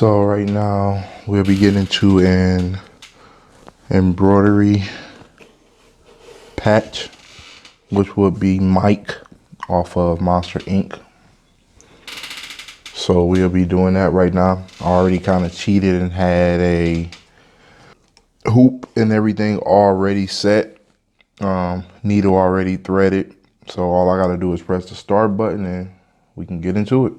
So right now we'll be getting to an embroidery patch, which would be Mike off of Monster Inc. So we'll be doing that right now. I already kind of cheated and had a hoop and everything already set. Needle already threaded. So all I gotta do is press the start button and we can get into it.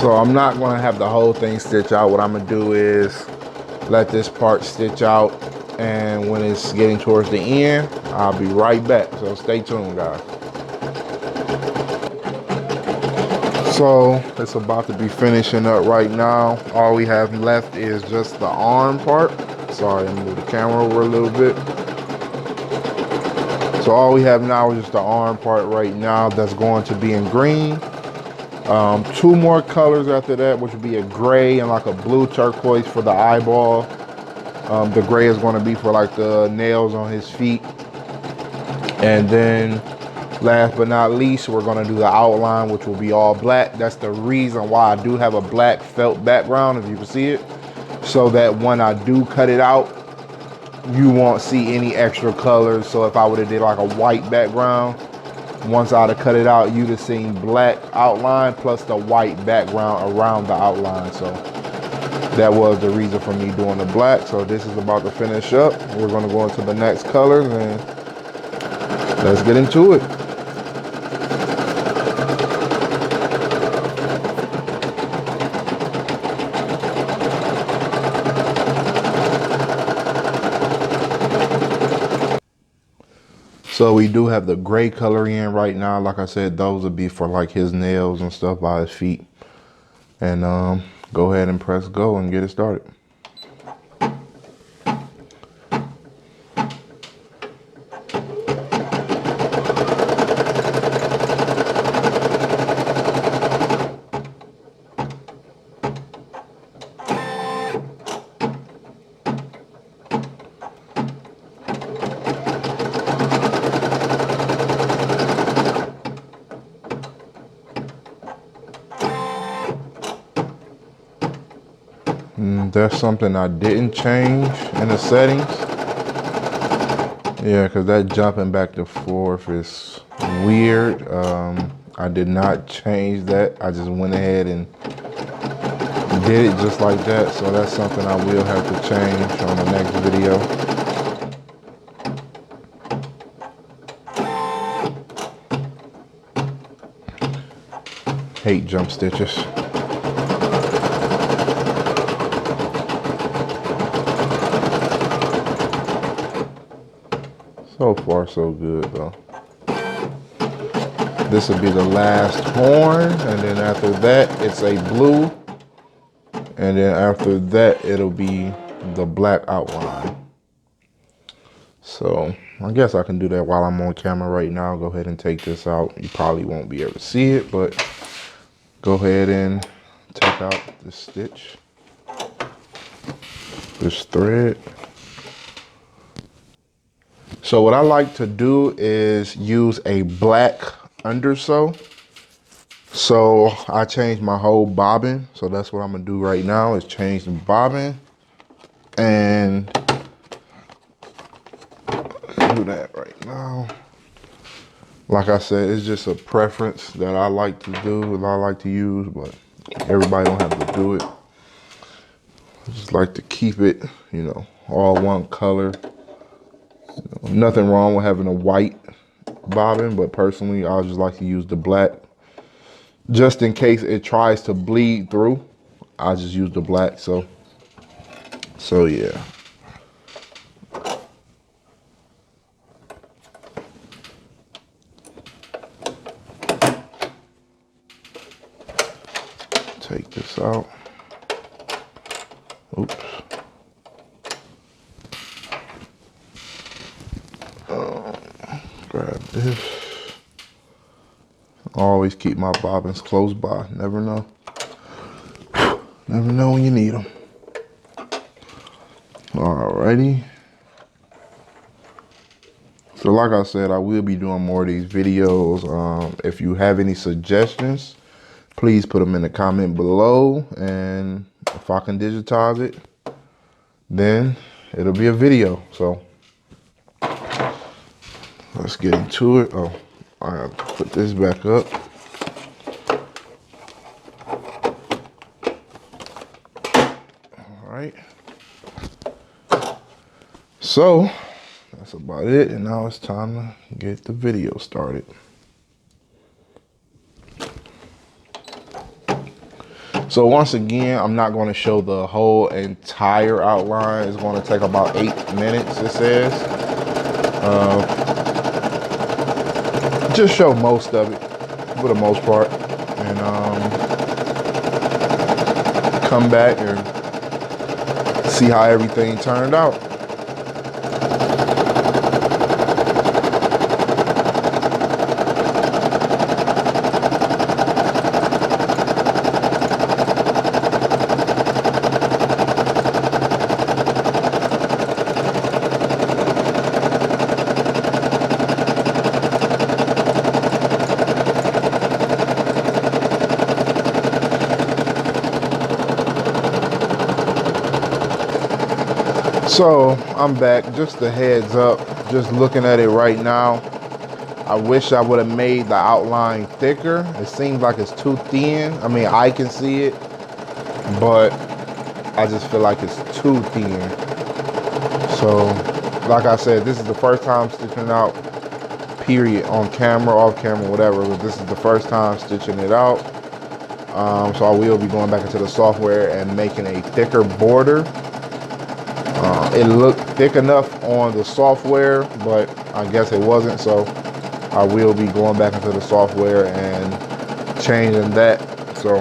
So I'm not gonna have the whole thing stitch out. What I'm gonna do is let this part stitch out, and when it's getting towards the end, I'll be right back. So stay tuned, guys. So it's about to be finishing up right now. All we have left is just the arm part. Sorry, I'm gonna move the camera over a little bit. So all we have now is just the arm part right now that's going to be in green. 2 more colors after that, which would be a gray and like a blue turquoise for the eyeball. The gray is going to be for like the nails on his feet. And then last but not least, we're going to do the outline, which will be all black. That's the reason why I do have a black felt background, if you can see it, so that when I do cut it out, you won't see any extra colors. So if I would have did like a white background, once I'd have cut it out, you'd have seen black outline plus the white background around the outline. So that was the reason for me doing the black. So this is about to finish up. We're going to go into the next colors and let's get into it. So we do have the gray color in right now. Like I said, those would be for like his nails and stuff by his feet. And go ahead and press go and get it started. That's something I didn't change in the settings. Yeah, because that jumping back and forth is weird. I did not change that. I just went ahead and did it just like that. So that's something I will have to change on the next video. Hate jump stitches. So far, so good, though. This will be the last horn, and then after that, it's a blue. And then after that, it'll be the black outline. So I guess I can do that while I'm on camera right now. Go ahead and take this out. You probably won't be able to see it, but go ahead and take out this stitch, this thread. So what I like to do is use a black undersew. So I changed my whole bobbin. So that's what I'm gonna do right now, is change the bobbin and do that right now. Like I said, it's just a preference that I like to do and I like to use, but everybody don't have to do it. I just like to keep it, you know, all one color. Nothing wrong with having a white bobbin, but personally I just like to use the black. Just in case it tries to bleed through, I just use the black. So yeah. Take this out. Oops. Grab this. Always keep my bobbins close by. Never know. Never know when you need them. Alrighty. So like I said, I will be doing more of these videos. If you have any suggestions, please put them in the comment below. And if I can digitize it, then it'll be a video. So let's get into it. Oh, I have to put this back up. All right. So that's about it. And now it's time to get the video started. So once again, I'm not going to show the whole entire outline. It's going to take about 8 minutes, it says. Just show most of it, for the most part. And come back and see how everything turned out. So I'm back, just a heads up, just looking at it right now. I wish I would have made the outline thicker. It seems like it's too thin. I mean, I can see it, but I just feel like it's too thin. So like I said, this is the first time stitching out, period, on camera, off camera, whatever, but this is the first time stitching it out. So I will be going back into the software and making a thicker border. It looked thick enough on the software, but I guess it wasn't, so I will be going back into the software and changing that. So,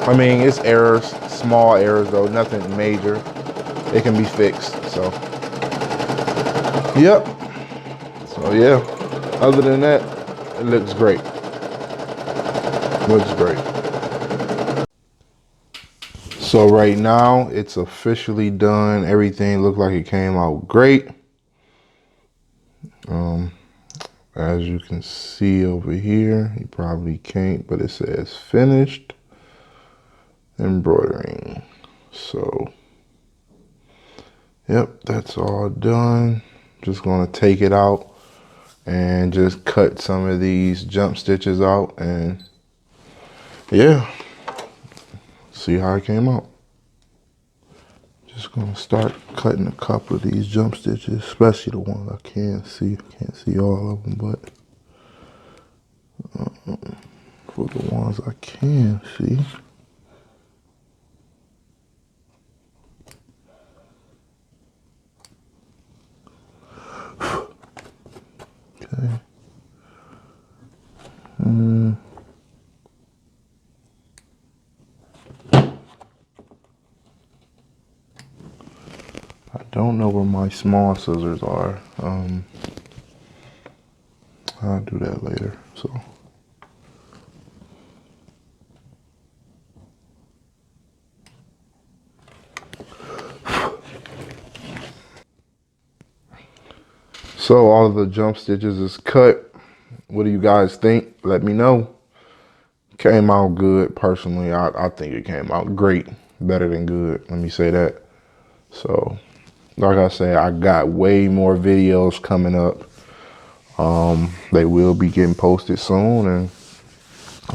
I mean, it's errors, small errors though, nothing major. It can be fixed, so. Yep. So yeah, other than that, it looks great. Looks great. So right now it's officially done. Everything looked like it came out great. As you can see over here, you probably can't, but it says finished embroidering. So yep, that's all done. Just gonna take it out and just cut some of these jump stitches out, and yeah, see how it came out. Just gonna start cutting a couple of these jump stitches, especially the ones I can't see. Can't see all of them, but for the ones I can see. Okay. I don't know where my small scissors are. I'll do that later. So all of the jump stitches is cut. What do you guys think? Let me know. Came out good. Personally, I think it came out great. Better than good. Let me say that. So, like I said, I got way more videos coming up. They will be getting posted soon, and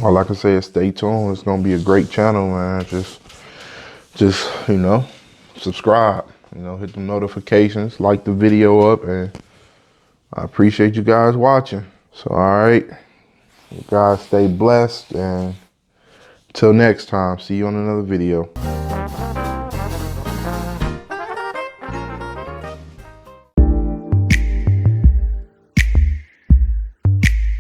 all I can say is stay tuned. It's gonna be a great channel, man. Just you know, subscribe. You know, hit the notifications, like the video up, and I appreciate you guys watching. So, all right, you guys stay blessed, and until next time, see you on another video.